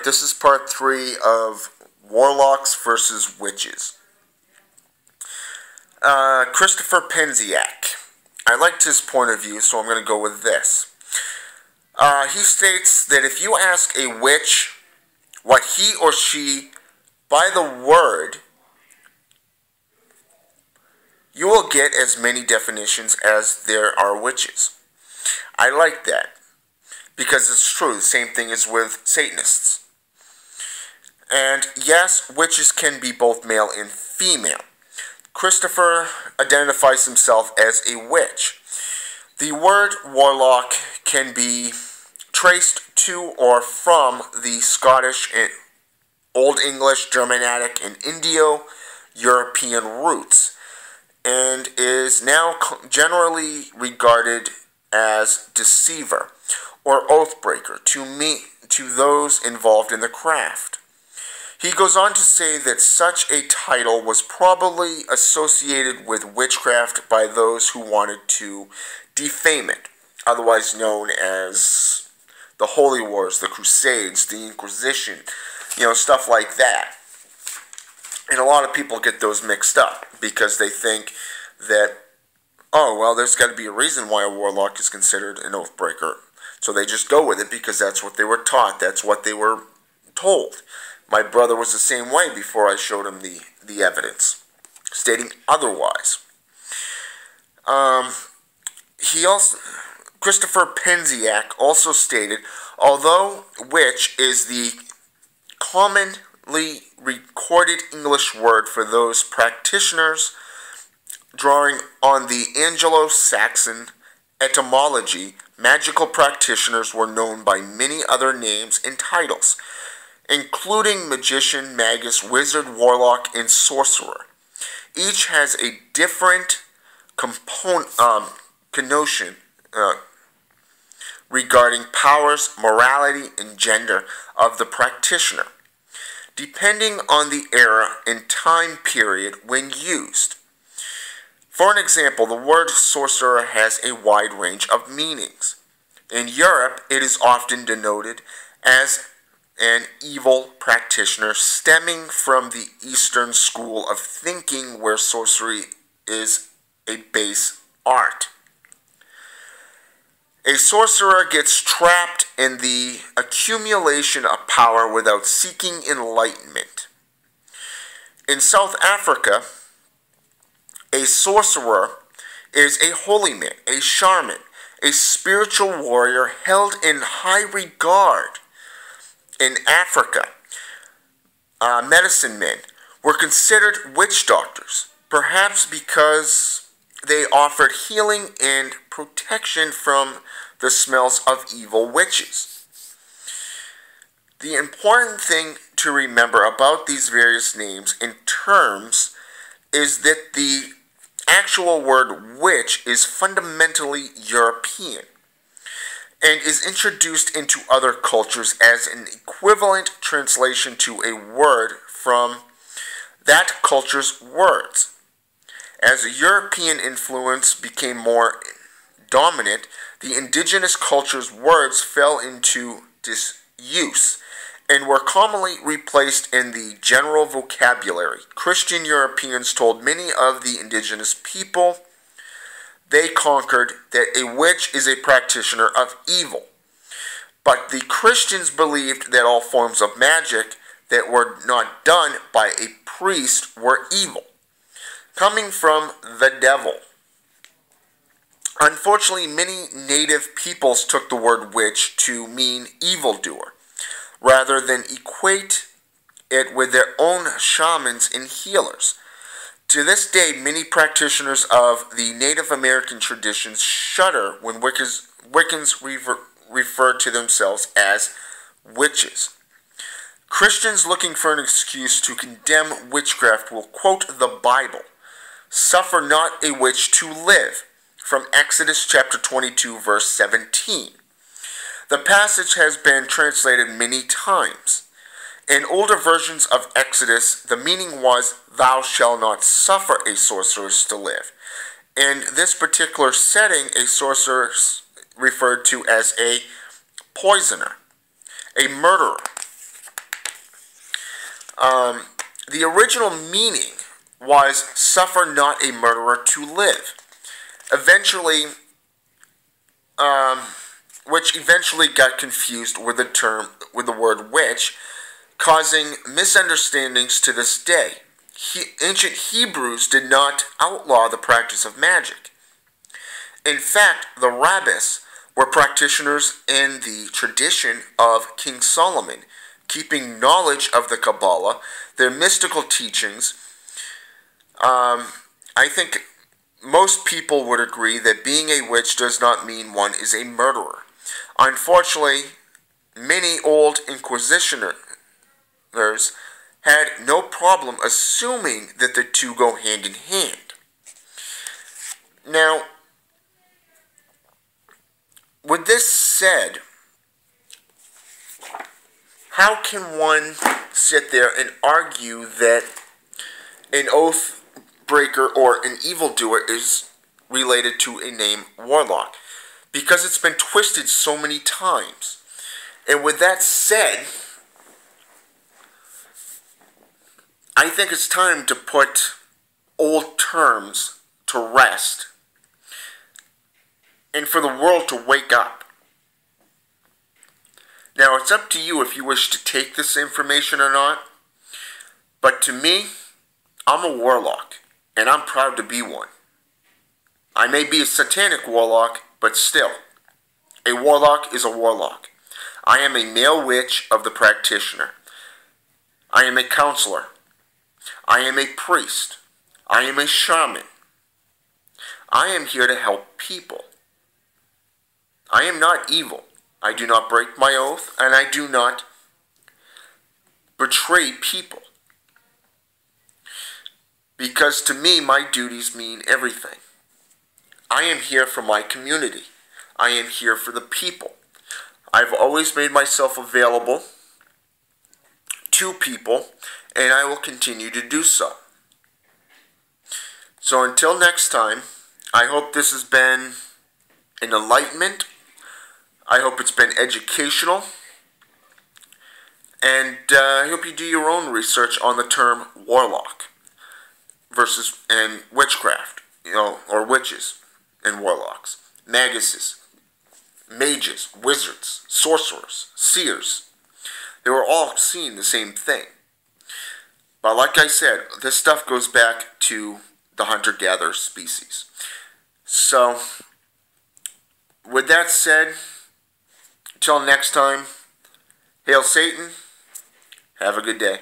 Alright, this is part 3 of Warlocks versus Wiches. Christopher Penziak. I liked his point of view, so I'm going to go with this. He states that if you ask a witch what he or she, by the word, you will get as many definitions as there are witches. I like that, because it's true. The same thing is with Satanists. And yes, witches can be both male and female. Christopher identifies himself as a witch. The word warlock can be traced to or from the Scottish, Old English, Germanic, and Indo-European roots, and is now generally regarded as deceiver or oathbreaker to those involved in the craft. He goes on to say that such a title was probably associated with witchcraft by those who wanted to defame it, otherwise known as the Holy Wars, the Crusades, the Inquisition, stuff like that. And a lot of people get those mixed up because they think that, oh, well, there's got to be a reason why a warlock is considered an oathbreaker. So they just go with it because that's what they were taught. That's what they were told. My brother was the same way before I showed him the evidence, stating otherwise. Christopher Penziak also stated, although witch is the commonly recorded English word for those practitioners drawing on the Anglo-Saxon etymology, magical practitioners were known by many other names and titles, including magician, magus, wizard, warlock, and sorcerer. Each has a different connotation regarding powers, morality, and gender of the practitioner, depending on the era and time period when used. For an example, the word sorcerer has a wide range of meanings. In Europe, it is often denoted as an evil practitioner stemming from the Eastern school of thinking where sorcery is a base art. A sorcerer gets trapped in the accumulation of power without seeking enlightenment. In South Africa, a sorcerer is a holy man, a shaman, a spiritual warrior held in high regard. In Africa, medicine men were considered witch doctors, perhaps because they offered healing and protection from the smells of evil witches. The important thing to remember about these various names and terms is that the actual word witch is fundamentally European and is introduced into other cultures as an equivalent translation to a word from that culture's words. As European influence became more dominant, the indigenous culture's words fell into disuse and were commonly replaced in the general vocabulary. Christian Europeans told many of the indigenous people they conquered that a witch is a practitioner of evil. But the Christians believed that all forms of magic that were not done by a priest were evil, coming from the devil. Unfortunately, many native peoples took the word witch to mean evildoer, rather than equate it with their own shamans and healers. To this day, many practitioners of the Native American traditions shudder when Wiccans refer to themselves as witches. Christians looking for an excuse to condemn witchcraft will quote the Bible, "Suffer not a witch to live," from Exodus chapter 22, verse 17. The passage has been translated many times. In older versions of Exodus, the meaning was, "Thou shalt not suffer a sorceress to live." In this particular setting, a sorceress referred to as a poisoner, a murderer. The original meaning was suffer not a murderer to live. Eventually, which eventually got confused with the word witch, causing misunderstandings to this day. Ancient Hebrews did not outlaw the practice of magic. In fact, the rabbis were practitioners in the tradition of King Solomon, keeping knowledge of the Kabbalah, their mystical teachings. I think most people would agree that being a witch does not mean one is a murderer. Unfortunately, many old inquisitioners had no problem assuming that the two go hand in hand. Now, with this said, how can one sit there and argue that an oath breaker or an evildoer is related to a name Warlock? Because it's been twisted so many times. And with that said, I think it's time to put old terms to rest and for the world to wake up. Now, it's up to you if you wish to take this information or not, but to me, I'm a warlock, and I'm proud to be one. I may be a satanic warlock, but still, a warlock is a warlock. I am a male witch of the practitioner. I am a counselor. I am a priest. I am a shaman. I am here to help people. I am not evil. I do not break my oath, and I do not betray people. Because to me, my duties mean everything. I am here for my community. I am here for the people. I've always made myself available to people, and I will continue to do so. So until next time, I hope this has been an enlightenment. I hope it's been educational. And I hope you do your own research on the term warlock and witchcraft, or witches and warlocks, maguses, mages, wizards, sorcerers, seers. They were all seeing the same thing. But like I said, this stuff goes back to the hunter-gatherer species. So, with that said, until next time, hail Satan, have a good day.